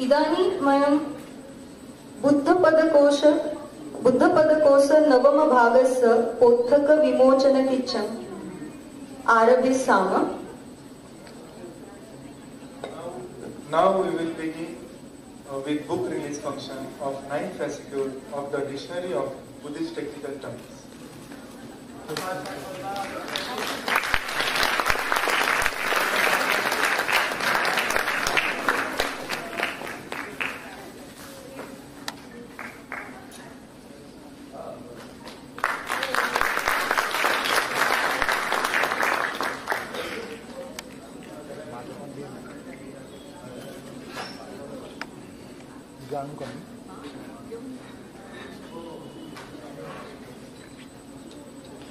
इदानीं बुद्धपदकोश नवम भागस्य पोत्थक विमोचनकिच्चम् आरभिस्साम. Now we will begin with book release function of 9th fascicule of the Dictionary of Buddhist Technical Terms.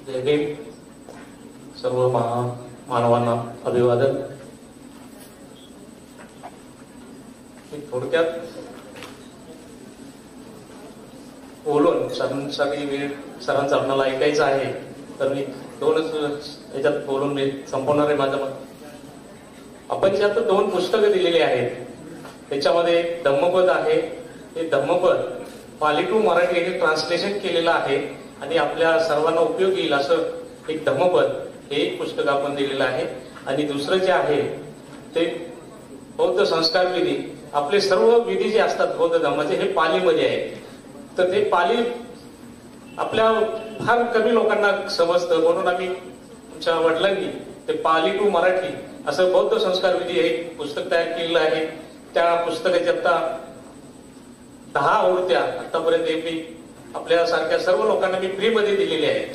जय भीम. सर्व मानवांना अभिवादन. थोडक्यात बोलून सरांचं आपल्याला ऐकायचं आहे, तर मी दोनच याच्यात बोलून मी संपवणार आहे माझं मत. आपण जे आता 2 पुस्तकं दिलेली आहेत त्याच्यामध्ये एक धम्मपद आहे. हे धम्मपद पाली टू मराठीने ट्रान्सलेशन केलेलं आहे आणि आपल्या सर्वांना उपयोगी येईल असं एक धम्मपद हे एक पुस्तक आपण दिलेलं आहे. आणि दुसरं जे आहे ते बौद्ध संस्कार विधी. आपले सर्व विधी जे असतात बौद्ध धर्माचे हे पालीमध्ये आहे. तर ते पाली आपल्या फार कमी लोकांना समजतं, म्हणून आम्ही आमच्या वडिलांनी ते पाली टू मराठी असं बौद्ध संस्कार विधी हे पुस्तक तयार केलेलं आहे. त्या पुस्तकाची आता 10 आवृत्त्या आतापर्यंत मी आपल्या सारख्या सर्व लोकांना मी फ्री मध्ये दिलेली आहे.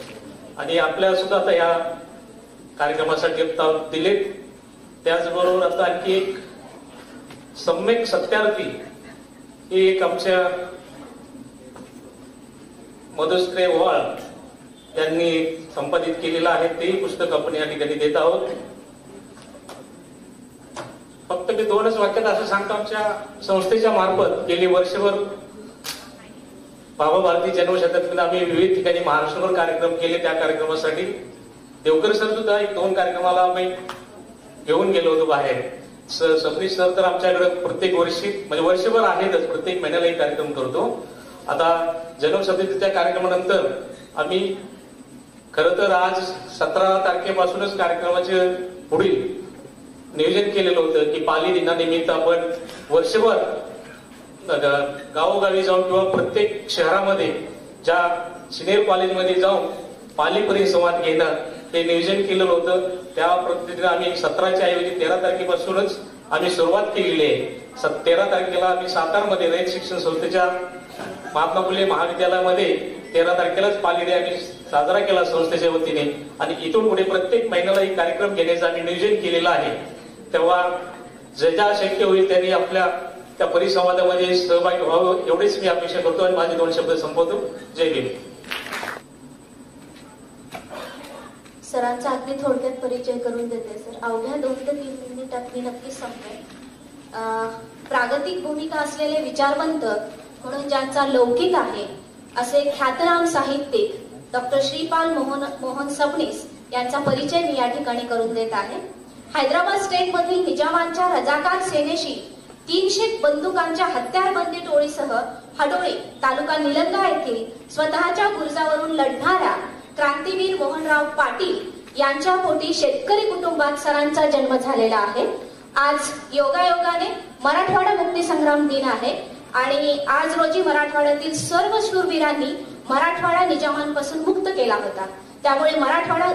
आणि आपल्या सुद्धा आता या कार्यक्रमासाठी दिलेत. त्याचबरोबर आता आणखी एक सम्यक सत्यार्थी हे एक आमच्या मधुश्री वाळ यांनी संपादित केलेलं आहे. तेही पुस्तक आपण या ठिकाणी देत आहोत. फक्त मी 2च वाक्यात असं सांगतो, आमच्या संस्थेच्या मार्फत गेली वर्षभर बाबा भारती जन्मशताब्दीला आम्ही विविध ठिकाणी महाराष्ट्रभर कार्यक्रम केले. त्या कार्यक्रमासाठी देवकर सर सुद्धा 1-2 कार्यक्रमाला आम्ही घेऊन गेलो होतो बाहेर. सबनीश सर तर आमच्याकडे प्रत्येक वर्षी म्हणजे वर्षभर आहेतच, प्रत्येक महिन्याला एक कार्यक्रम करतो. आता जन्मशताब्दीच्या कार्यक्रमानंतर आम्ही खरं तर आज 17 तारखेपासूनच कार्यक्रमाचे पुढील नियोजन केलेलं होतं की पाली दिनानिमित्त आपण वर्षभर गावोगावी जाऊन किंवा प्रत्येक शहरामध्ये ज्या सिनियर कॉलेजमध्ये जाऊन पाली परिसंवाद घेणं हे नियोजन केलेलं होतं. त्या पद्धतीने आम्ही 17च्या ऐवजी 13 तारखेपासूनच आम्ही सुरुवात केलेली आहे. 13 तारखेला आम्ही सातारमध्ये रयत शिक्षण संस्थेच्या महात्मा फुले महाविद्यालयामध्ये 13 तारखेलाच पाली डे आम्ही साजरा केला संस्थेच्या वतीने. आणि इथून पुढे प्रत्येक महिन्याला एक कार्यक्रम घेण्याचं आम्ही नियोजन केलेलं आहे. तेव्हा ज्या शक्य होईल त्यांनी आपल्या त्या परिसंवादामध्ये सहभागी व्हावं एवढीच मी अपेक्षा करतो आणि माझे 2 शब्द संपवतो. जय भीम. सरांचा अगदी थोडक्यात परिचय करून देते सर. अवघ्या 2 ते 3 मिनिटात मी नक्कीच संपेन. प्रागतिक भूमिका असलेले विचारवंत म्हणून ज्यांचा लौकिक आहे असे ख्यातनाम साहित्यिक डॉक्टर श्रीपाल मोहन सबनीस यांचा परिचय मी या ठिकाणी करून देत आहे. हैदराबाद स्टेट मधील निजामांच्या रजाकार सेनेशी 300 बंदुकांच्या हत्यारबंदी टोळीसह हडोळी तालुका निलंगा येथील स्वतःच्या गुर्जावरून लढणाऱ्या क्रांतीवीर मोहनराव पाटील यांच्या पोटी शेतकरी कुटुंबात सरांचा जन्म झालेला आहे. आज योगायोगाने मराठवाडा मुक्ती संग्राम दिन आहे आणि आज रोजी मराठवाड्यातील सर्व शूरवीरांनी मराठवाडा निजामांपासून मुक्त केला होता. त्यामुळे मराठवाडा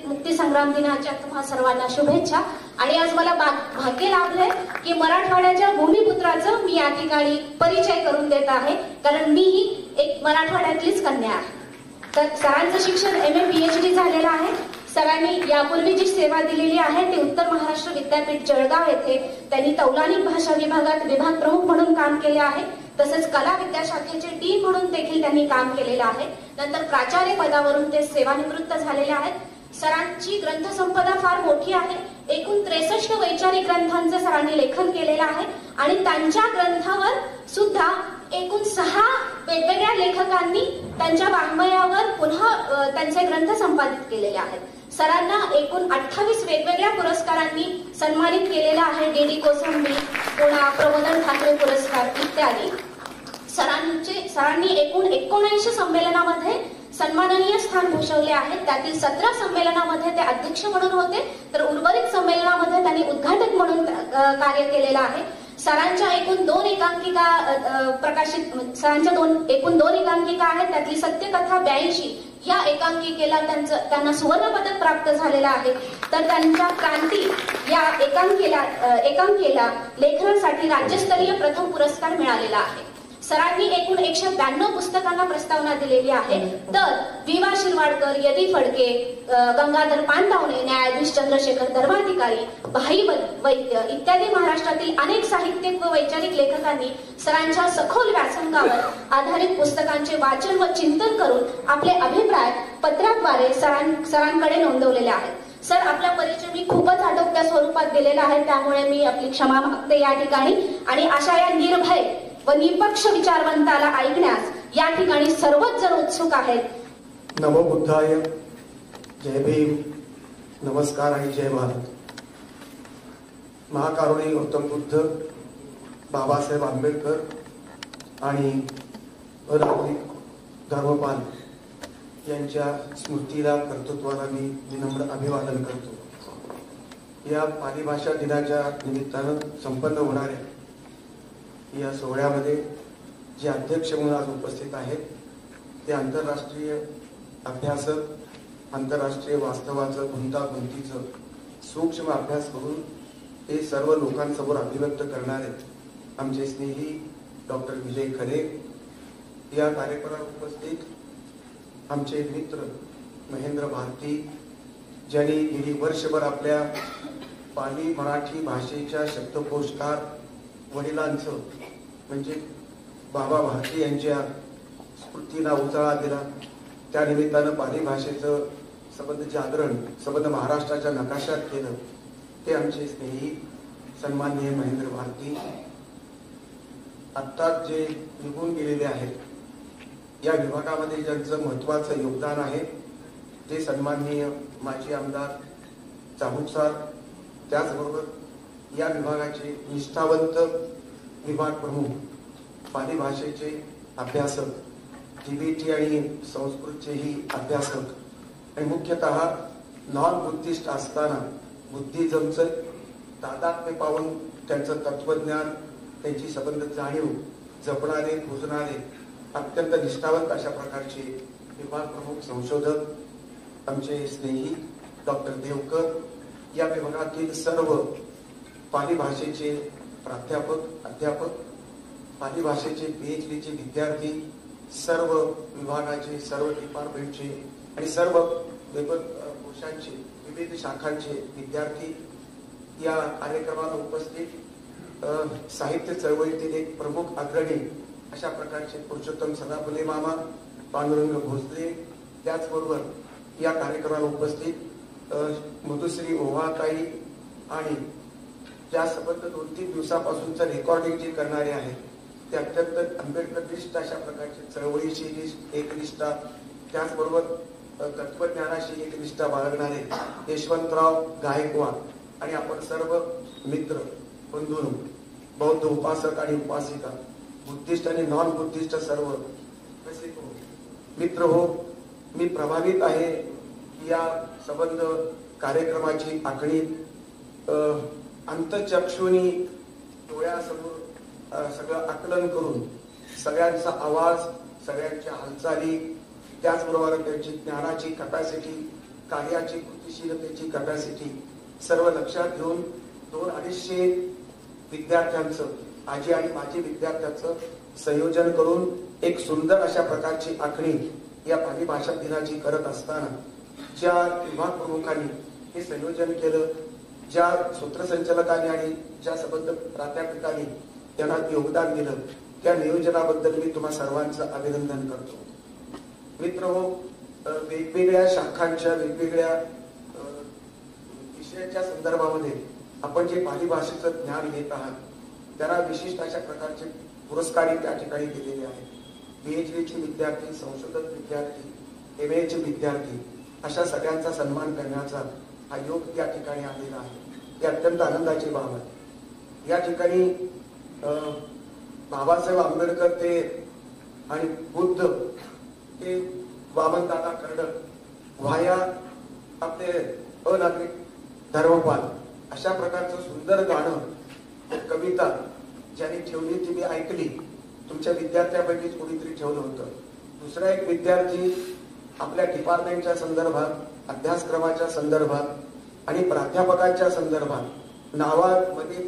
मुक्ती संग्राम दिनाच्या तुम्हा सर्वांना शुभेच्छा. आणि आज मला भाग्य लाभलंय की मराठवाड्याच्या भूमिपुत्राचं मी या ठिकाणी परिचय करून देत आहे, कारण मी ही एक मराठवाड्यातलीच कन्या आहे. तर सरांचं शिक्षण MA PhD झालेलं आहे. सरांनी यापूर्वी जी सेवा दिलेली आहे ते उत्तर महाराष्ट्र विद्यापीठ जळगाव येथे त्यांनी तौलानिक भाषा विभागात विभाग प्रमुख म्हणून काम केले आहे. तसेच कला विद्याशाखेचे डीन म्हणून देखील त्यांनी काम केलेलं आहे. नंतर प्राचार्य पदावरून ते सेवानिवृत्त झालेले आहेत. सरांची ग्रंथसंपदा फार मोठी आहे. एकूण 63 वैचारिक ग्रंथांचं सरांनी लेखन केलेलं आहे आणि त्यांच्या ग्रंथावर सुद्धा एकूण 6 वेगवेगळ्या लेखकांनी त्यांच्या वाङ्मयावर पुन्हा त्यांचे ग्रंथ संपादित केलेले आहेत. सरांना एकूण 28 वेगवेगळ्या पुरस्कारांनी सन्मानित केलेलं आहे. DD कोसंबी, पुन्हा प्रबोधन ठाकरे पुरस्कार इत्यादी. सरांनी एकूण 79 संमेलनामध्ये सन्माननीय स्थान भूषवले आहेत. त्यातील 17 संमेलनामध्ये ते अध्यक्ष म्हणून होते, तर उर्वरित संमेलनामध्ये त्यांनी उद्घाटक म्हणून कार्य केलेलं आहे. सरांच्या एकूण 2 एकांकिका एकूण 2 एकांकिका आहेत. त्यातली सत्यकथा 82 या एकांकिकेला त्यांना सुवर्ण पदक प्राप्त झालेलं आहे. तर त्यांच्या क्रांती या एकांकिकेला लेखनासाठी राज्यस्तरीय प्रथम पुरस्कार मिळालेला आहे. सरांनी एकूण 192 पुस्तकांना प्रस्तावना दिलेली आहे. तर विवा शिरवाडकर, यदी फडके, गंगाधर पानतावणे, न्यायाधीश चंद्रशेखर धर्माधिकारी, भाई वैद्य इत्यादी महाराष्ट्रातील अनेक साहित्यिक व वैचारिक लेखकांनी सरांच्या सखोल व्यासंगावर आधारित पुस्तकांचे वाचन व चिंतन करून आपले अभिप्राय पत्राद्वारे सरांकडे नोंदवलेले आहेत. सर, आपला परिचय मी खूपच आटोपत्या स्वरूपात दिलेला आहे, त्यामुळे मी आपली क्षमा मागते या ठिकाणी. आणि अशा या निर्भय व निपक्ष विचारवंताला ऐकण्यास या ठिकाणी सर्वच जण उत्सुक आहेत. नमो बुद्धाय, जय भीम, नमस्कार आणि जय भारत. महाकारुणी गौतम बुद्ध, बाबासाहेब आंबेडकर आणि नागरिक धर्मपाल यांच्या स्मृतीला, कर्तृत्वाला मी विनम्र अभिवादन करतो. या पाली भाषा दिनाच्या निमित्तानं संपन्न होणाऱ्या या सोहळ्यामध्ये जे अध्यक्ष म्हणून आज उपस्थित आहेत ते आंतरराष्ट्रीय अभ्यासक, आंतरराष्ट्रीय वास्तवाचं, गुंतागुंतीचं सूक्ष्म अभ्यास करून ते सर्व लोकांसमोर अभिव्यक्त करणारे आमचे स्नेही डॉक्टर विजय खरे. या कार्यक्रमात उपस्थित आमचे मित्र महेंद्र भारती, ज्यांनी गेली वर्षभर आपल्या पाली मराठी भाषेच्या शब्दकोशकार वडिलांचं म्हणजे बाबा भारती यांच्या स्मृतीला उजाळा दिला. त्या निमित्तानं पाली भाषेचं सबंध जागरण सबंध महाराष्ट्राच्या नकाशात केलं ते आमचे स्नेही सन्माननीय महेंद्र भारती. आत्ताच जे निघून गेलेले आहेत या विभागामध्ये ज्यांचं महत्वाचं योगदान आहे ते सन्माननीय माजी आमदार चाबुक सर, त्याचबरोबर या विभागाचे निष्ठावंत विभाग प्रमुख, पाली भाषेचे अभ्यासक, तिबेटी आणि संस्कृतचेही अभ्यासक आणि मुख्यतः नॉन बुद्धिस्ट असताना बुद्धिझमचं तादात्म्य पाहून त्यांचं तत्वज्ञान, त्यांची संबंध जाणीव जपणारे, पुजणारे अत्यंत निष्ठावंत अशा प्रकारचे विभाग प्रमुख संशोधक आमचे स्नेही डॉक्टर देवकर. या विभागातील सर्व पाली भाषेचे प्राध्यापक, अध्यापक, पाली भाषेचे PhD चे विद्यार्थी, सर्व विभागाचे, सर्व डिपार्टमेंटचे आणि सर्व कोशांचे, विविध शाखांचे विद्यार्थी या कार्यक्रमाला उपस्थित, साहित्य चळवळीतील एक प्रमुख अग्रणी अशा प्रकारचे पुरुषोत्तम सदाफुले मामा, पांडुरंग भोसले, त्याचबरोबर या कार्यक्रमाला उपस्थित मधुश्री ओव्हाताई आणि ज्या संबंध 2-3 दिवसापासूनचं रेकॉर्डिंग जे करणारे आहेत ते अत्यंत आंबेडकरनिष्ठ अशा प्रकारचे चळवळीशी एकनिष्ठा, त्याचबरोबर तत्वज्ञानाशी एकनिष्ठा बाळगणारे यशवंतराव गायकवाड आणि आपण सर्व मित्र बंधू, बौद्ध उपासक आणि उपासिका, बुद्धिस्ट आणि नॉन बुद्धिस्ट सर्व मित्र हो. मी प्रभावित आहे की या संबंध कार्यक्रमाची आखणी अंतचक्षुनी डोळ्यासमोर सगळं आकलन करून सगळ्यांचा आवाज, सगळ्यांच्या हालचाली, त्याचबरोबर त्यांची ज्ञानाची कपॅसिटी, कार्याची कृतिशीलतेची कपॅसिटी सर्व लक्षात घेऊन 200-250 विद्यार्थ्यांचं, आजी आणि माजी विद्यार्थ्यांचं संयोजन करून एक सुंदर अशा प्रकारची आखणी या पाली भाषा दिनाची करत असताना ज्या विभाग प्रमुखांनी हे संयोजन केलं, ज्या सूत्रसंचालकांनी आणि ज्या संबंध प्राध्यापकांनी त्यांना योगदान दिलं, त्या नियोजनाबद्दल मी तुम्हा सर्वांचं अभिनंदन करतो. मित्रहो, वेगवेगळ्या शाखांच्या वेगवेगळ्या विषयाच्या संदर्भामध्ये आपण जे पाली भाषेचं ज्ञान घेत आहात त्यांना विशिष्ट अशा प्रकारचे पुरस्कारही त्या ठिकाणी दिलेले आहेत. PhD चे विद्यार्थी, संशोधक विद्यार्थी, MA चे विद्यार्थी अशा सगळ्यांचा सन्मान करण्याचा हा योग त्या ठिकाणी आलेला आहे. ही अत्यंत आनंदाची बाब आहे. या ठिकाणी बाबासाहेब आंबेडकर ते आणि बुद्ध ते वामनदादा कर्डक व्हाया आपले अनागरिक धर्मपाल अशा प्रकारचं सुंदर गाणं कविता ज्यांनी ठेवली ती मी ऐकली. तुमच्या विद्यार्थ्यापैकीच कोणीतरी ठेवलं होतं. दुसरा एक विद्यार्थी आपल्या डिपार्टमेंटच्या संदर्भात, अभ्यासक्रमाच्या संदर्भात आणि प्राध्यापकांच्या संदर्भात नावामध्ये,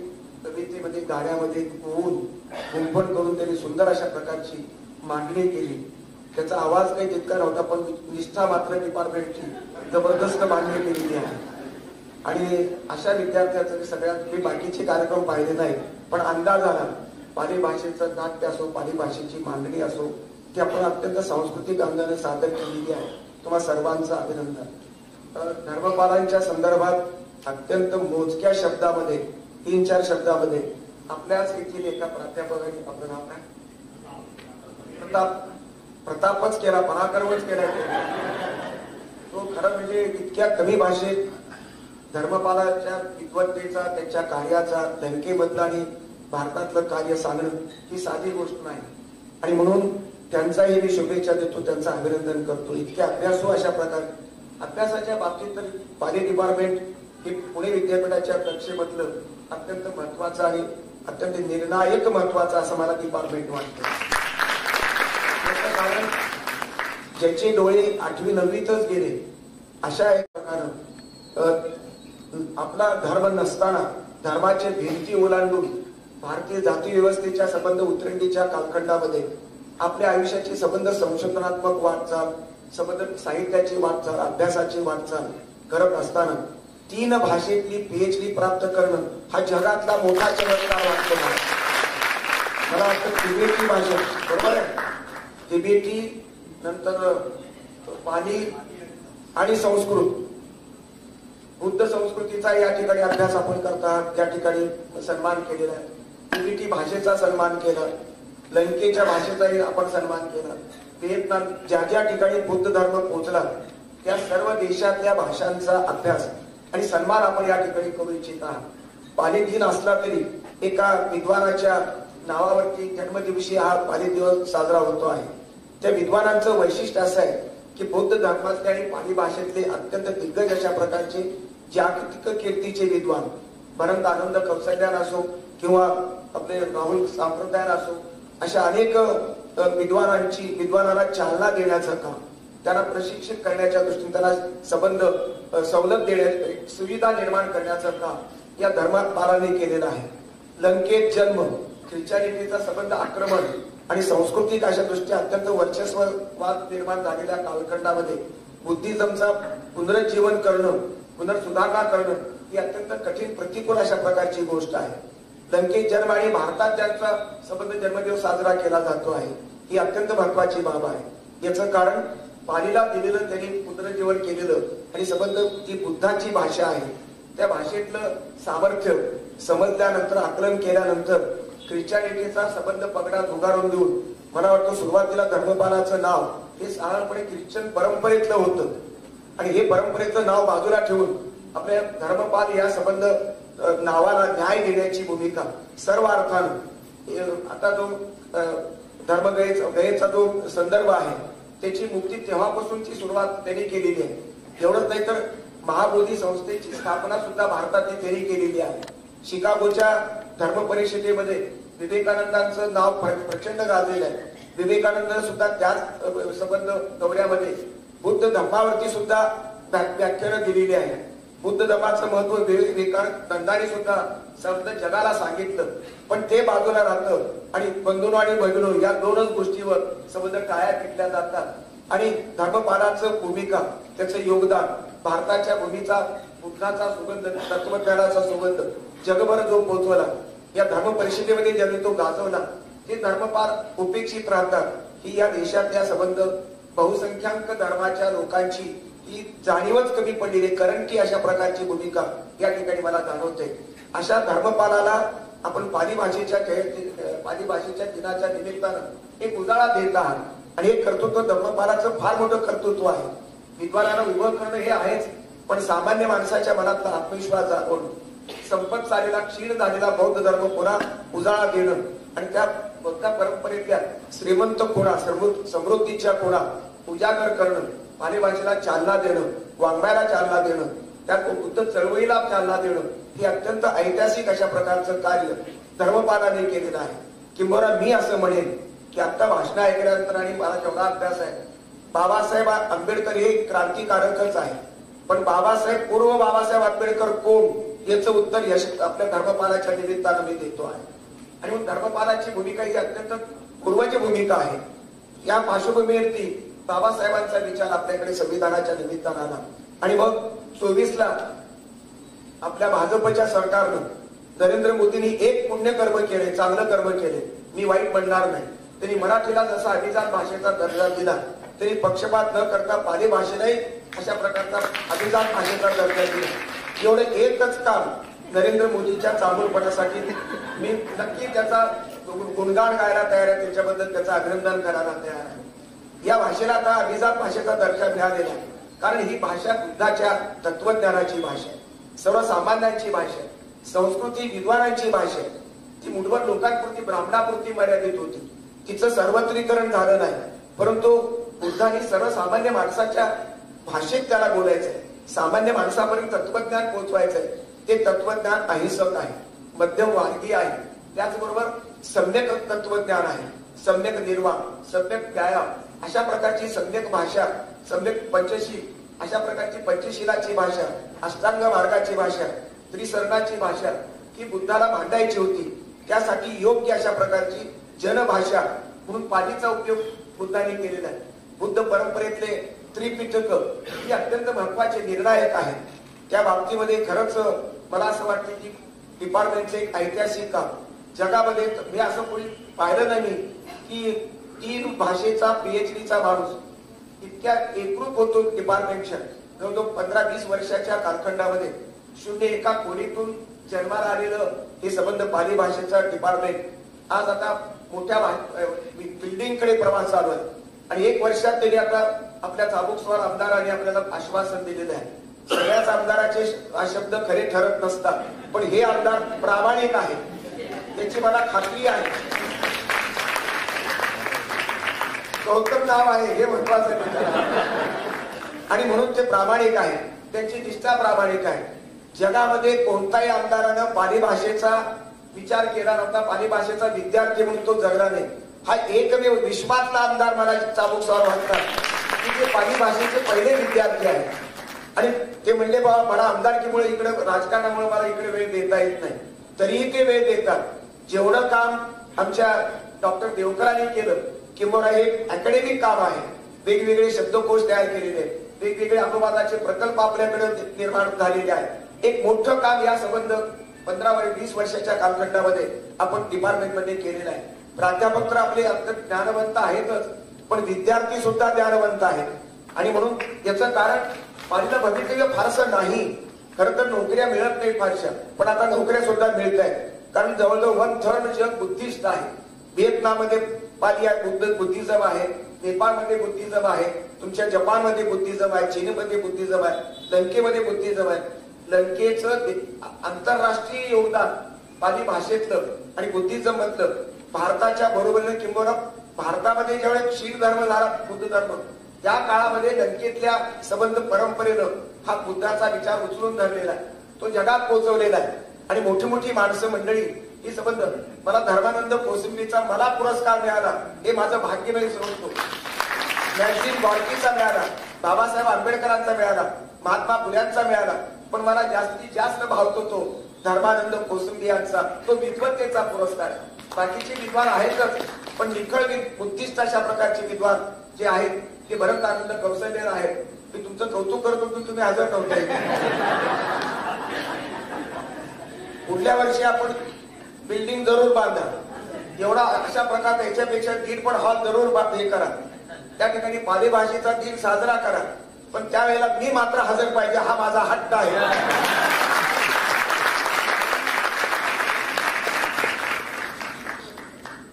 कवितेमध्ये, गाण्यामध्ये गुंफण करून त्यांनी सुंदर अशा प्रकारची मांडणी केली. त्याचा आवाज काही तितका नव्हता, पण निष्ठा मात्र डिपार्टमेंटची जबरदस्त मांडणी केलेली आहे. आणि अशा विद्यार्थ्याचं सगळ्यात मी बाकीचे कार्यक्रम पाहिले नाही, पण अंदाज आला. पाली भाषेचं नाट्य असो, पाली भाषेची मांडणी असो, ती आपण अत्यंत सांस्कृतिक अंगाने सादर केलेली आहे. तुम्हा सर्वांचं अभिनंदन. धर्मपालांच्या संदर्भात अत्यंत मोजक्या शब्दामध्ये, 3-4 शब्दामध्ये आपल्याच येथील एका प्राध्यापकाने आपलं नाव काय, प्रतापच केला, पराक्रमच केला. तो खरं म्हणजे इतक्या कमी भाषेत धर्मपालाच्या विद्वत्तेचा, त्यांच्या कार्याचा, लंकेबद्दल आणि भारतातलं कार्य सांगणं ही साधी गोष्ट नाही. आणि म्हणून त्यांचाही मी शुभेच्छा देतो, त्यांचं अभिनंदन करतो. इतके अभ्यासू अशा प्रकारे अभ्यासाच्या बाबतीत तर पाली डिपार्टमेंट हे पुणे विद्यापीठाच्या कक्षेमधलं अत्यंत महत्वाचं आणि अत्यंत निर्णायक महत्वाचं असं मला डिपार्टमेंट वाटतं. त्याचं कारण ज्याचे डोळे 8वी 9वीतच गेले अशा एक प्रकारे आपला धर्म नसताना धर्माचे भिंती ओलांडून भारतीय जाती व्यवस्थेच्या संबंध उतरंडीच्या कालखंडामध्ये आपल्या आयुष्याची संबंध संशोधनात्मक वाटचाल, संबंध साहित्याची वाटचाल, अभ्यासाची वाटचाल करत असताना 3 भाषेतली PhD प्राप्त करणं हा जगातला मोठा चमत्कार वाटतो मला वाटतं. तिबेटी भाषा बरोबर आहे, तिबेटी, नंतर पाली आणि संस्कृत, बुद्ध संस्कृतीचा या ठिकाणी अभ्यास आपण करतात, त्या ठिकाणी सन्मान केलेला आहे. तिबेटी भाषेचा सन्मान केला, लंकेच्या भाषेचाही आपण सन्मान केला. व्हिएतनाम, ज्या ज्या ठिकाणी बुद्ध धर्म पोहोचला त्या सर्व देशातल्या भाषांचा अभ्यास आणि सन्मान आपण या ठिकाणी करू इच्छित आहात. पाली दिन असला तरी एका विद्वानाच्या नावावरती जन्मदिवशी हा पाली दिवस साजरा होतो आहे. त्या विद्वानांचं वैशिष्ट्य असं आहे की बुद्ध धर्मातले आणि पाली भाषेतले अत्यंत दिग्गज अशा प्रकारचे जागतिक कीर्तीचे विद्वान, भरत आनंद कौसल्यान असो किंवा आपले राहुल संप्रदायान असो, अशा अनेक विद्वानांना चालना देण्याचं काम, त्यांना प्रशिक्षित करण्याच्या दृष्टीने, त्यांना संबंध सवलत देण्याची सुविधा निर्माण करण्याचं काम या धर्मपालांनी केलेलं आहे. लंकेत जन्म, ख्रिश्चॅनिटीचा संबंध, आक्रमण आणि सांस्कृतिक अशा दृष्टी अत्यंत वर्चस्ववाद निर्माण झालेल्या कालखंडामध्ये बुद्धिझमचा पुनरुज्जीवन करणं, पुनर्सुधारणा करणं ही अत्यंत कठीण, प्रतिकूल अशा प्रकारची गोष्ट आहे. लंकेत जन्म आणि भारतात त्यांचा संबंध जन्मदिवस साजरा केला जातो आहे, ही अत्यंत महत्वाची बाब आहे. याचं कारण पालीला दिलेलं, त्यांनी पुनरुज्जीवन केलेलं आणि संबंध ती बुद्धाची भाषा आहे, त्या भाषेतलं सामर्थ्य समजल्यानंतर, आकलन केल्यानंतर ख्रिश्चॅनिटीचा संबंध पगडा झुगारून देऊन मला वाटतं सुरुवातीला धर्मपालाचं नाव हे साधारणपणे ख्रिश्चन परंपरेतलं होतं आणि हे परंपरेचं नाव बाजूला ठेवून आपल्या धर्मपाल या संबंध नावाला न्याय देण्याची भूमिका सर्व अर्थानं, आता जो धर्मगयेचा जो संदर्भ आहे त्याची मुक्ती तेव्हापासूनची सुरुवात त्यांनी केलेली आहे. एवढंच नाही तर महाबोधी संस्थेची स्थापना सुद्धा भारतात त्यांनी केलेली आहे. शिकागोच्या धर्म परिषदेमध्ये विवेकानंदांचं नाव प्रचंड गाजलेलं आहे. विवेकानंद सुद्धा त्याच संबंध दौऱ्यामध्ये बुद्ध धर्मावरती सुद्धा व्याख्यानं दिलेली आहे. बुद्ध धर्माचं महत्व विवेकानंदांनी सुद्धा संत जगाला सांगितलं, पण ते बाजूला राहतं आणि बंधुनो आणि भगिनो या 2च गोष्टीवर संबंध टाळ्या पिटल्या जातात आणि धर्मपालाचं भूमिका, त्याचं योगदान, भारताच्या भूमीचा, बुद्धाचा सुगंध, तत्वज्ञानाचा सुगंध जगभर जो पोहोचवला, या धर्म परिषदेमध्ये ज्यांनी तो गाजवला, ते धर्मपाल उपेक्षित राहतात. ही या देशातल्या संबंध बहुसंख्याक धर्माच्या लोकांची ही जाणीवच कमी पडलेली, करंटी अशा प्रकारची भूमिका या ठिकाणी मला जाणवते. अशा धर्मपालाला आपण पाली भाषेच्या दिनाच्या निमित्तानं एक उजाळा देत आहात आणि हे कर्तृत्व धर्मपालाचं फार मोठं कर्तृत्व आहे. विद्वानांना उभं करणं हे आहेच, पण सामान्य माणसाच्या मनातला आत्मविश्वास जागवणं, संपत चाललेला क्षीण झालेला बौद्ध धर्म पुन्हा उजाळा देणं आणि त्या बौद्ध परंपरेतल्या श्रीमंत कोणा समृद्धीच्या कोणा उजागर करणं, पालेभाषेला चालना देणं, वाङ्मयाला चालना देणं, त्या बुद्ध चळवळीला चालना देणं हे अत्यंत ऐतिहासिक अशा प्रकारचं कार्य धर्मपालाने केलेलं आहे. किंबहुना मी असं म्हणेन की आता भाषण ऐकल्यानंतर आणि मला जेवढा अभ्यास आहे, बाबासाहेब आंबेडकर हे क्रांतिकारकच आहे, पण पूर्व बाबासाहेब आंबेडकर कोण याचं उत्तर आपल्या धर्मपालाच्या निमित्तानं मी देतो आहे. आणि मग धर्मपालाची भूमिका ही अत्यंत पूर्वची भूमिका आहे. या पार्श्वभूमीवरती बाबासाहेबांचा विचार आपल्याकडे संविधानाच्या निमित्तानं आला आणि मग 24ला आपल्या भाजपच्या सरकारनं नरेंद्र मोदींनी एक पुण्यकर्म केले, चांगलं कर्म केले, मी वाईट म्हणणार नाही. त्यांनी मराठीला जसा अभिजात भाषेचा दर्जा दिला तरी पक्षपात न करता पाली भाषेलाही अशा प्रकारचा अभिजात भाषेचा दर्जा दिला. एवढं एकच काम नरेंद्र मोदींच्या चांगुलपणासाठी मी नक्की त्याचा गुणगान गायला तयार आहे, त्याच्याबद्दल त्याचं अभिनंदन करायला तयार आहे. या भाषेला आता अभिजात भाषेचा दर्जा मिळालेला आहे कारण ही भाषा बुद्धाच्या तत्वज्ञानाची भाषा आहे, सर्वसामान्यांची भाषा आहे, संस्कृती विद्वानांची भाषा आहे. ती मुठभर लोकांपुरती ब्राह्मणापुरती मर्यादित होती, तिचं सर्वत्रीकरण झालं नाही. परंतु बुद्धांनी सर्वसामान्य माणसाच्या भाषेत त्याला बोलायचंय, सामान्य माणसापर्यंत तत्वज्ञान पोहोचवायचंय. ते तत्वज्ञान अहिंसक आहे, मध्यममार्गी आहे, त्याचबरोबर सम्यक तत्वज्ञान आहे, सम्यक निर्वाण, सम्यक व्यायाम अशा प्रकारची सम्यक भाषा, सम्यक पंचशील अशा प्रकारची पंचशीलाची भाषा, अष्टांग मार्गाची भाषा, त्रिसरणाची भाषा ही बुद्धाला मांडायची होती. त्यासाठी योग्य अशा प्रकारची जनभाषा म्हणून पालीचा उपयोग बुद्धांनी केलेला आहे. बुद्ध परंपरेतले त्रिपिटक ही अत्यंत महत्वाचे निर्णायक आहेत. त्या बाबतीमध्ये खरंच मला असं वाटतं की डिपार्टमेंटचे एक ऐतिहासिक काम जगामध्ये मी असं कोणी पाहिलं नाही की 3 भाषेचा PhDचा माणूस इतक्या एकरूप होतो डिपार्टमेंटच्या. जवळजवळ 15-20 वर्षाच्या कालखंडामध्ये 01 कोणीतून जन्माला आलेलं हे संबंध पाली भाषेचं डिपार्टमेंट आज आता मोठ्या बिल्डिंग कडे प्रवास चालू आहे. आणि 1 वर्षात त्यांनी आता आपल्या चाबूकस्वार आमदारांनी आपल्याला आश्वासन दिलेलं आहे. सगळ्याच आमदाराचे शब्द खरे ठरत नसतात, पण हे आमदार प्रामाणिक आहे त्याची मला खात्री आहे. गौतम नाव आहे हे महत्वाचं आहे आणि म्हणून ते प्रामाणिक आहे, त्यांची निष्ठा प्रामाणिक आहे. जगामध्ये कोणताही आमदारानं पाली भाषेचा विचार केला नव्हता, पाली भाषेचा विद्यार्थी म्हणून तो जगला नाही. हा एकमेव विश्वातला आमदार मला चाबूकस्वार वाटतात की ते पाली भाषेचे पहिले विद्यार्थी आहेत. आणि ते म्हणले बाबा मला आमदारकीमुळे इकडे राजकारणामुळे मला इकडे वेळ देता येत नाही, तरीही ते वेळ देतात. जेवढं काम आमच्या डॉक्टर देवकरांनी केलं किंवा हे अकॅडमिक काम आहे, वेगवेगळे शब्दकोश तयार केलेले आहेत, वेगवेगळे अनुवादाचे प्रकल्प आपल्याकडे निर्माण झालेले आहेत. एक मोठं काम या संबंध 15-20 वर्षाच्या कालखंडामध्ये आपण डिपार्टमेंटमध्ये केलेलं आहे. प्राध्यापक तर आपले ज्ञानवंत आहेतच, पण विद्यार्थी सुद्धा ज्ञानवंत आहेत. आणि म्हणून याचं कारण पालीला भवितव्य फारसं नाही. खरं तर नोकऱ्या मिळत नाही फारशा, पण आता नोकऱ्या सुद्धा मिळत आहेत. कारण जवळजवळ 1/3 जग बुद्धिस्ट आहे. व्हिएतनाममध्ये पाली आहे, बुद्धिझम आहे, नेपाळमध्ये बुद्धिझम आहे, तुमच्या जपानमध्ये बुद्धिझम आहे, चीनमध्ये बुद्धिझम आहे, लंकेमध्ये बुद्धिझम आहे. लंकेचं आंतरराष्ट्रीय योगदान पाली भाषेतलं आणि बुद्धिझम मधलं भारताच्या बरोबरीने किंवा भारतामध्ये ज्यावेळेस शीख धर्म झाला बुद्ध धर्म, त्या काळामध्ये लंकेतल्या संबंध परंपरेनं हा बुद्धाचा विचार उचलून धरलेला आहे, तो जगात पोहोचवलेला आहे. आणि मोठी मोठी माणसं मंडळी ही संबंध मला धर्मानंद कोसिंबीचा मला पुरस्कार मिळाला हे माझं भाग्य मी समजतो. मॅगझिन गॉडकीचा मिळाला, बाबासाहेब आंबेडकरांचा मिळाला, महात्मा फुल्यांचा मिळाला, पण मला जास्तीत जास्त भावतो तो धर्मानंद कोसिंबी यांचा, तो विद्वत्तेचा पुरस्कार आहे. बाकीचे विद्वान आहेतच, पण निखळ बुद्धिस्ट अशा प्रकारचे विद्वान जे आहेत ते भरत आनंद कौशल्य आहेत. मी तुमचं कौतुक करत होतो, तुम्ही हजर नव्हते. पुढल्या वर्षी आपण बिल्डिंग जरूर बांधा, एवढा अशा प्रकारचा याच्यापेक्षा 1.5 हॉल जरूर हे करा, त्या ठिकाणी पाली भाषेचा दिन साजरा करा. पण त्यावेळेला मी मात्र हजर पाहिजे, हा माझा हट्ट आहे.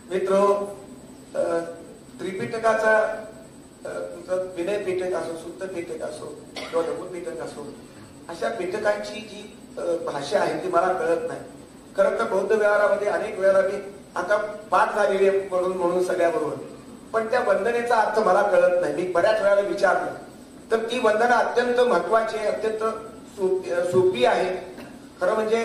मित्र, त्रिपिटकाचा तुमचं विनय पिटक असो, सुत्त पिटक असो किंवा लघु पिटक असो, अशा पीठकांची जी भाषा आहे ती मला कळत नाही. खरं तर बौद्ध व्यवहारामध्ये अनेक वेळा मी आता पाठ झालेली म्हणून सगळ्याबरोबर, पण त्या वंदनेचा अर्थ मला कळत नाही. मी बऱ्याच वेळाला विचारलं तर ती वंदना अत्यंत महत्वाची आहे, अत्यंत सोपी आहे. खरं म्हणजे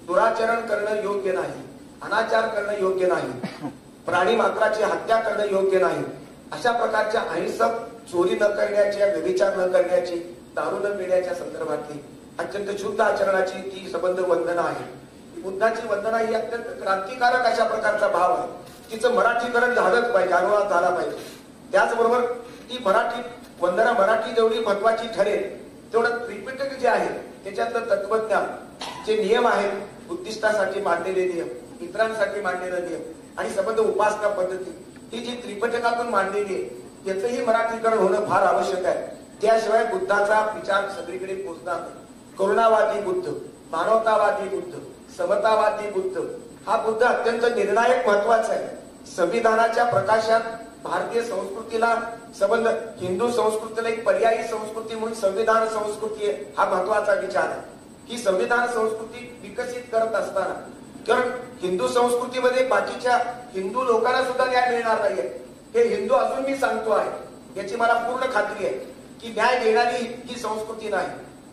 दुराचरण करणं योग्य नाही, अनाचार करणं योग्य नाही, प्राणी मात्राची हत्या करणं योग्य नाही, अशा प्रकारच्या अहिंसक चोरी न करण्याची, व्यभिचार न करण्याची, दारू न पिण्याच्या संदर्भातली अत्यंत शुद्ध आचरणाची ती संबंध वंदना आहे. बुद्धाची वंदना ही अत्यंत क्रांतिकारक अशा प्रकारचा भाव आहे. तिचं मराठीकरण झालंच पाहिजे, अनुवाद झाला पाहिजे. त्याचबरोबर ती मराठी वंदना मराठी जेवढी महत्वाची ठरेल तेवढं त्रिपिटक जे आहे त्याच्यातलं तत्वज्ञान, जे नियम आहेत, बुद्धिस्टासाठी मांडलेले नियम, इतरांसाठी मांडलेले नियम आणि संबंध उपासना पद्धती, ही जी त्रिपिटकातून मांडलेली आहे याचंही मराठीकरण होणं फार आवश्यक आहे. त्याशिवाय बुद्धाचा विचार सगळीकडे पोहोचणार नाही. करुणावादी बुद्ध, मानवतावादी बुद्ध, समतावादी बुद्ध हा बुद्ध अत्यंत निर्णायक महत्वाचा आहे. संविधानाच्या प्रकाशात भारतीय संस्कृतीला संबंध, हिंदू संस्कृतीला एक पर्यायी संस्कृती म्हणून संविधान संस्कृती हा महत्वाचा विचार आहे. ही संविधान संस्कृती विकसित करत असताना, कारण हिंदू संस्कृतीमध्ये बाकीच्या हिंदू लोकांना सुद्धा न्याय मिळणार नाहीये, हे हिंदू असून मी सांगतो आहे, याची मला पूर्ण खात्री आहे की न्याय देणारी ही संस्कृती नाही.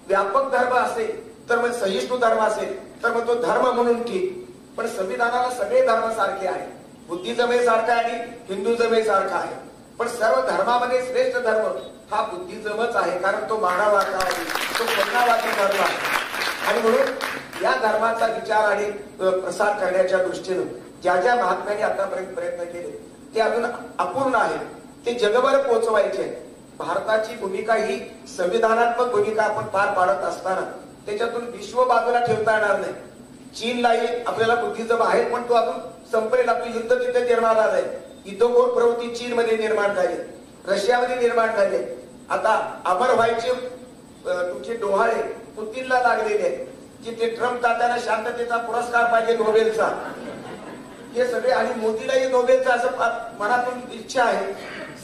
व्यापक धर्म असेल तर मग सहिष्णू धर्म असेल तर मग तो धर्म म्हणून ठीक, पण संविधानाला सगळे धर्म सारखे आहे. बुद्धिझम हे सारखा आहे आणि हिंदुझम हे सारखा आहे, पण सर्व धर्मामध्ये श्रेष्ठ धर्म हा बुद्धिझमच आहे, कारण तो मानववादी, तो करुणावादी धर्म आहे. आणि म्हणून या धर्माचा विचार आणि प्रसार करण्याच्या दृष्टीनं ज्या ज्या महात्म्यांनी आतापर्यंत प्रयत्न केले ते अजून अपूर्ण आहे, ते जगभर पोहोचवायचे. भारताची भूमिका ही संविधानात्मक भूमिका आपण पार पाडत असताना त्याच्यातून विश्व बाजूला ठेवता येणार नाही. चीनलाही आपल्याला बुद्धिझम आहे, पण तो अजून संपलेला, तो युद्ध तिथे निर्माण झालंय. युद्धखोर प्रवृत्ती चीनमध्ये निर्माण झाली, रशियामध्ये निर्माण झाली. आता अमर व्हायचे तुमचे डोहाळे पुतीनला लागलेले आहेत की ते ट्रम्प तात्याला शांततेचा पुरस्कार पाहिजे नोबेलचा, हे सगळे. आणि मोदीलाही नोबेलचा असं मनातून इच्छा आहे.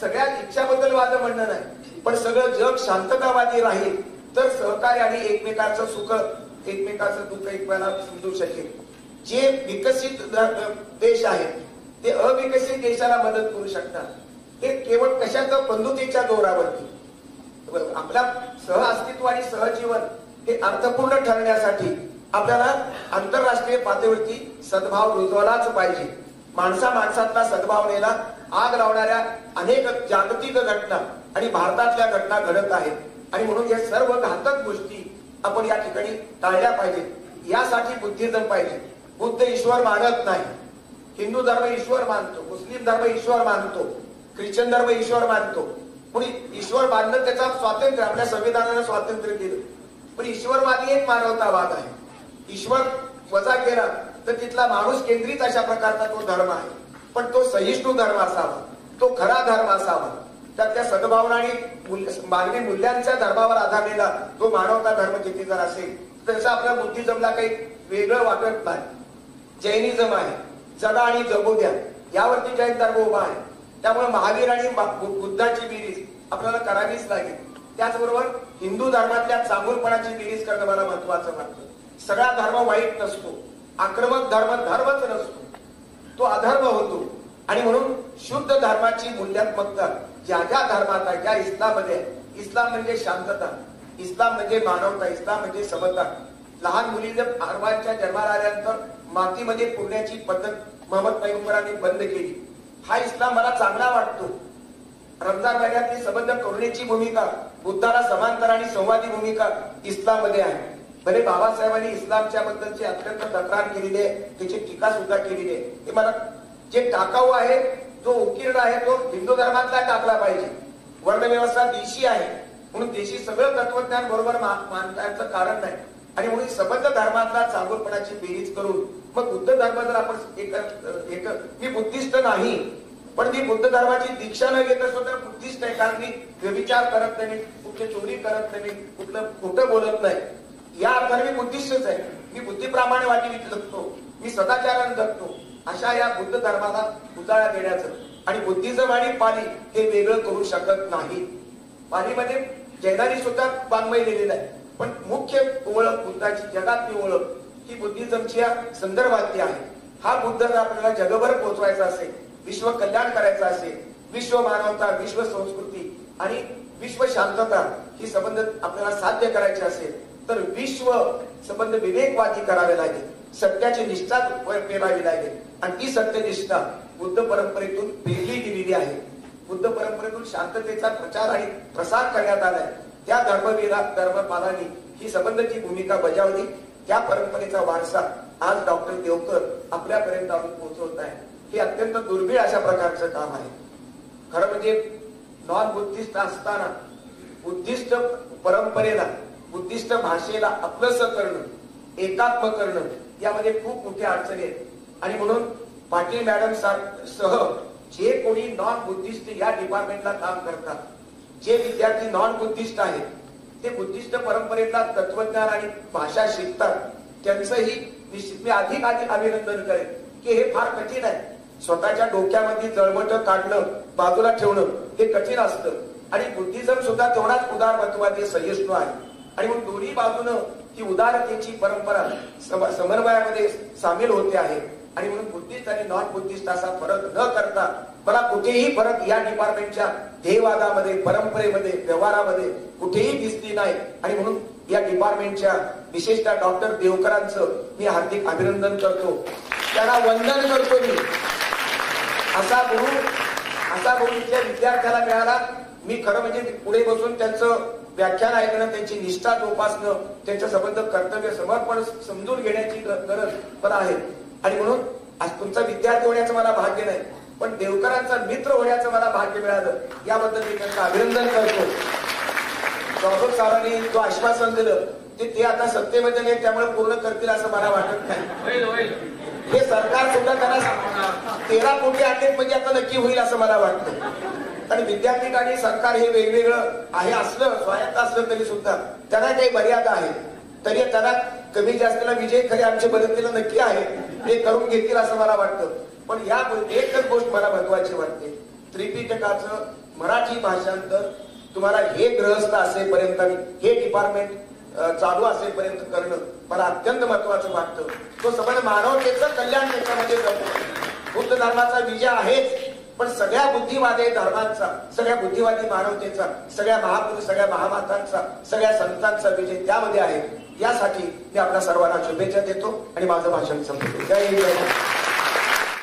सगळ्या इच्छाबद्दल वाद म्हणणं नाही, पण सगळं जग शांततावादी राहील तर सहकार्य आणि एकमेकांचं सुख, एकमेकांचं दुःख एकमेकांना समजू शकेल. जे विकसित देश आहेत ते अविकसित देशाला मदत करू शकतात. ते केवळ कशाचं, बंधुतेच्या जोरावरती. आपल्या सहअस्तित्व आणि सहजीवन हे अर्थपूर्ण ठरण्यासाठी आपल्याला आंतरराष्ट्रीय पातळीवरती सद्भाव रुजवलाच पाहिजे. माणसा माणसातला सद्भावनेला आग लावणाऱ्या अनेक जागतिक घटना आणि भारतातल्या घटना घडत आहेत, आणि म्हणून या सर्व घातक गोष्टी आपण या ठिकाणी टाळल्या पाहिजेत. यासाठी बुद्धिझम पाहिजे. बुद्ध ईश्वर मानत नाही. हिंदू धर्म ईश्वर मानतो, मुस्लिम धर्म ईश्वर मानतो, ख्रिश्चन धर्म ईश्वर मानतो. पण ईश्वर मानणं त्याचा स्वातंत्र्य, आपल्या संविधानानं स्वातंत्र्य दिलं, पण ईश्वरवादी एक मानवतावाद आहे. ईश्वर वजा केला तर तिथला माणूस केंद्रित अशा प्रकारचा तो धर्म आहे, पण तो सहिष्णू धर्म असावा, तो खरा धर्म असावा. त्यातल्या सद्भावना आणि मानवी मूल्यांच्या धर्मावर आधारलेला तो मानवता धर्म किती जर असेल तर आपल्या बुद्धिझमला काही वेगळं वाटत नाही. जैनिझम आहे, जगा आणि जगू द्या, यावरती जैन धर्म उभा आहे. त्यामुळे महावीर आणि बुद्धाची बेरीज आपल्याला करावीच लागेल. त्याचबरोबर हिंदू धर्मातल्या चांगुलपणाची बेरीज करणं मला महत्वाचं वाटतं. सगळा धर्म वाईट नसतो, आक्रमक धर्मच नसतो, तो अधर्म होतो. आणि म्हणून शुद्ध धर्माची मूल्यात्मकता ज्या ज्या धर्मात आहे, ज्या इस्लाममध्ये आहे, इस्लाम म्हणजे शांतता, इस्लाम म्हणजे मानवता, इस्लाम म्हणजे समता. लहान मुली जर आरवांच्या जन्माला आल्यानंतर मातीमध्ये पुरण्याची पद्धत मोहम्मद पैगंबरांनी बंद केली. हा इस्लाम मला चांगला वाटतो. रमजान महिन्यातली संबंध करुणेची भूमिका, बुद्धाला समांतर आणि संवादी भूमिका इस्लाममध्ये आहे. भले बाबासाहेबांनी इस्लामच्या बद्दलची अत्यंत तक्रार केलेली आहे, त्याची टीका सुद्धा केलेली आहे. ते मला जे टाकाऊ आहे, जो उत्कीर्ण आहे, तो हिंदू धर्मातला टाकला पाहिजे. वर्णव्यवस्था देशी आहे म्हणून देशी सगळं तत्वज्ञान बरोबर मानण्याचं कारण नाही. आणि म्हणून संबंध धर्मातला चांगुलपणाची बेरीज करून मग बुद्ध धर्म जर आपण मी बुद्धिस्ट नाही, पण मी बुद्ध धर्माची दीक्षा न घेत असतो तर बुद्धिस्ट आहे, कारण मी व्यभिचार करत नाही, कुठे चोरी करत नाही, कुठलं खोटं बोलत नाही. या अर्थाने मी बुद्धिस्टच आहे. मी बुद्धीप्रमाणे वाटी जगतो, मी सदाचाराने जगतो. अशा या बुद्ध धर्माला उजाळा देण्याचं आणि बुद्धिझम आणि पाली हे वेगळं करू शकत नाही. पालीमध्ये जैनांनी सुद्धा वाङ्मय लिहिलेलं आहे. पण मुख्य ओळख बुद्धाची जगातली ओळख ही बुद्धिझमच्या संदर्भातली आहे. हा बुद्ध जर आपल्याला जगभर पोहोचवायचा असेल, विश्व कल्याण करायचं असेल, विश्व मानवता, विश्व संस्कृती आणि विश्व शांतता ही संबंध आपल्याला साध्य करायचे असेल तर विश्व संबंध विवेकवादी करावे लागेल, सत्याची निष्ठा पेरावी लागेल. आणि ती सत्यनिष्ठा बुद्ध परंपरेतून पेरली गेलेली आहे. बुद्ध परंपरेतून शांततेचा प्रचार आणि प्रसार करण्यात आलाय. त्या धर्मपालांनी ही संबंधाची भूमिका बजावली. त्या परंपरेचा वारसा आज डॉक्टर देवकर आपल्यापर्यंत आणून पोहोचवत आहे. हे अत्यंत दुर्मिळ अशा प्रकारचं काम आहे. खरं म्हणजे नॉन बुद्धिस्ट असताना बुद्धिस्ट परंपरेला, बुद्धिस्ट भाषेला आपलंसं करणं, एकात्म करणं यामध्ये खूप मोठ्या अडचणी आहेत. आणि म्हणून पाटील मॅडम सह जे कोणी नॉन बुद्धिस्ट या डिपार्टमेंटला काम करतात, जे विद्यार्थी नॉन बुद्धिस्ट आहेत, ते बुद्धिस्ट परंपरेतला तत्वज्ञान आणि भाषा शिकतात, त्यांचंही निश्चित मी अधिक अभिनंदन करेन की हे फार कठीण आहे. स्वतःच्या डोक्यामध्ये जळमट काढणं, बाजूला ठेवणं हे कठीण असतं. आणि बुद्धिझम सुद्धा तेवढाच उदारमत्वादी सहिष्णू आहे. आणि मग दोन्ही बाजूनं ही उदारतेची परंपरा समन्वयामध्ये सामील होते आहे. आणि म्हणून बुद्धिस्ट आणि नॉन बुद्धिस्ट असा फरक न करता मला कुठेही फरक या डिपार्टमेंटच्या ध्येयवादामध्ये, परंपरेमध्ये, व्यवहारामध्ये कुठेही दिसली नाही. आणि म्हणून या डिपार्टमेंटच्या विशेषतः डॉक्टर देवकरांचं मी हार्दिक अभिनंदन करतो, त्यांना वंदन करतो. मी असा गुरु इथल्या विद्यार्थ्याला मिळाला. मी खरं म्हणजे पुढे बसून त्यांचं व्याख्यान ऐकणं, त्यांची निष्ठा जोपासणं, त्यांच्या संबंध कर्तव्य समर्पण समजून घेण्याची गरज मला आहे. आणि म्हणून आज तुमचा विद्यार्थी होण्याचं मला भाग्य नाही, पण देवकरांचा मित्र होण्याचं मला भाग्य मिळालं. याबद्दल मी त्यांचं अभिनंदन करतो. डॉक्टर साहेबांनी जो आश्वासन दिलं ते आता सत्तेमध्ये नाही, त्यामुळे पूर्ण करतील असं मला वाटत नाही. हे सरकार सुद्धा त्यांना 13 कोटी आणले म्हणजे आता नक्की होईल असं मला वाटतं. कारण विद्यापीठ आणि सरकार हे वेगवेगळं आहे, असलं स्वायत्त असलं तरी सुद्धा त्यांना काही मर्यादा आहे. तरी त्यांना कमी जास्तीला विजय खरे आमच्या मदतीला नक्की आहे, ते करून घेतील असं मला वाटतं. पण या एकच गोष्ट मला महत्वाची वाटते, त्रिपिटकाचं मराठी भाषांतर तुम्हाला हे गृहस्थ असेपर्यंत आणि हे डिपार्टमेंट चालू असेपर्यंत करणं मला अत्यंत महत्वाचं वाटतं. तो संबंध मानवतेचं कल्याण त्याच्यामध्ये जपतो. बुद्ध धर्माचा विजय आहेच, पण सगळ्या बुद्धिवादी धर्मांचा, सगळ्या बुद्धिवादी मानवतेचा, सगळ्या महापुरुष, सगळ्या महामातांचा, सगळ्या संतांचा विजय त्यामध्ये आहे. यासाठी मी आपल्या सर्वांना शुभेच्छा देतो आणि माझं भाषण संपवतो. जय हिंद.